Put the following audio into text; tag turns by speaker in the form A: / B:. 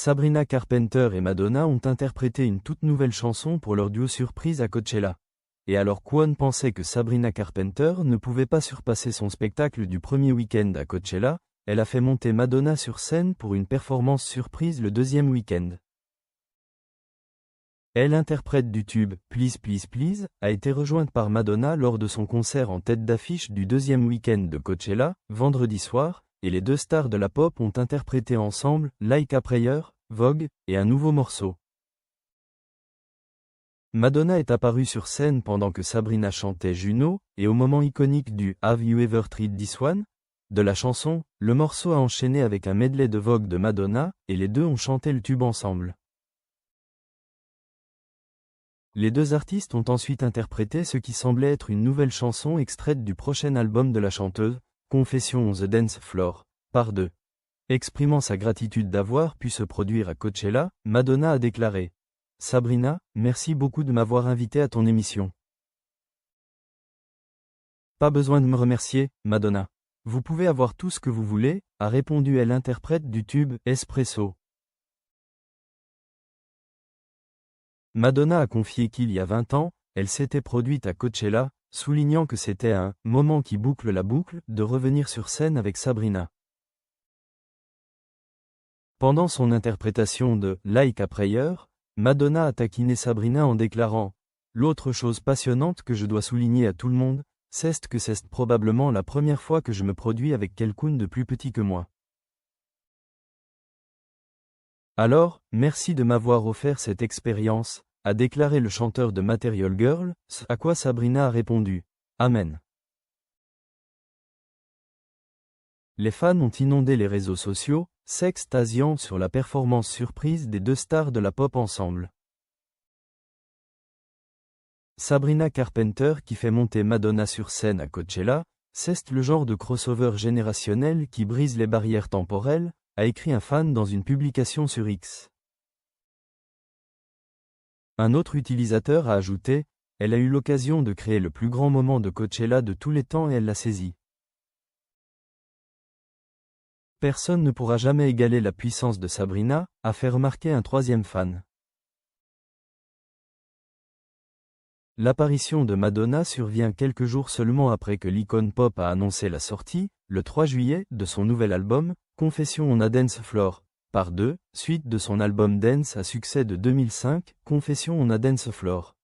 A: Sabrina Carpenter et Madonna ont interprété une toute nouvelle chanson pour leur duo surprise à Coachella. Et alors Kwon pensait que Sabrina Carpenter ne pouvait pas surpasser son spectacle du premier week-end à Coachella, elle a fait monter Madonna sur scène pour une performance surprise le deuxième week-end. Elle, interprète du tube « Please Please Please », a été rejointe par Madonna lors de son concert en tête d'affiche du deuxième week-end de Coachella, vendredi soir, et les deux stars de la pop ont interprété ensemble « Like a Prayer », Vogue, et un nouveau morceau. Madonna est apparue sur scène pendant que Sabrina chantait Juno, et au moment iconique du « Have You Ever Tried This One » de la chanson, le morceau a enchaîné avec un medley de Vogue de Madonna, et les deux ont chanté le tube ensemble. Les deux artistes ont ensuite interprété ce qui semblait être une nouvelle chanson extraite du prochain album de la chanteuse, Confessions on the Dance Floor, par 2. Exprimant sa gratitude d'avoir pu se produire à Coachella, Madonna a déclaré « Sabrina, merci beaucoup de m'avoir invité à ton émission. Pas besoin de me remercier, Madonna. Vous pouvez avoir tout ce que vous voulez », a répondu elle, interprète du tube « Espresso ». Madonna a confié qu'il y a 20 ans, elle s'était produite à Coachella, soulignant que c'était un « moment qui boucle la boucle » de revenir sur scène avec Sabrina. Pendant son interprétation de « Like a Prayer », Madonna a taquiné Sabrina en déclarant « L'autre chose passionnante que je dois souligner à tout le monde, c'est que c'est probablement la première fois que je me produis avec quelqu'un de plus petit que moi. Alors, merci de m'avoir offert cette expérience », a déclaré le chanteur de Material Girl, à quoi Sabrina a répondu « Amen ». Les fans ont inondé les réseaux sociaux, s'extasiant sur la performance surprise des deux stars de la pop ensemble. Sabrina Carpenter qui fait monter Madonna sur scène à Coachella, c'est le genre de crossover générationnel qui brise les barrières temporelles, a écrit un fan dans une publication sur X. Un autre utilisateur a ajouté « Elle a eu l'occasion de créer le plus grand moment de Coachella de tous les temps et elle l'a saisi. Personne ne pourra jamais égaler la puissance de Sabrina », a fait remarquer un troisième fan. L'apparition de Madonna survient quelques jours seulement après que l'icône pop a annoncé la sortie, le 3 juillet, de son nouvel album, Confessions on a Dance Floor, par 2, suite de son album Dance à succès de 2005, Confessions on a Dance Floor.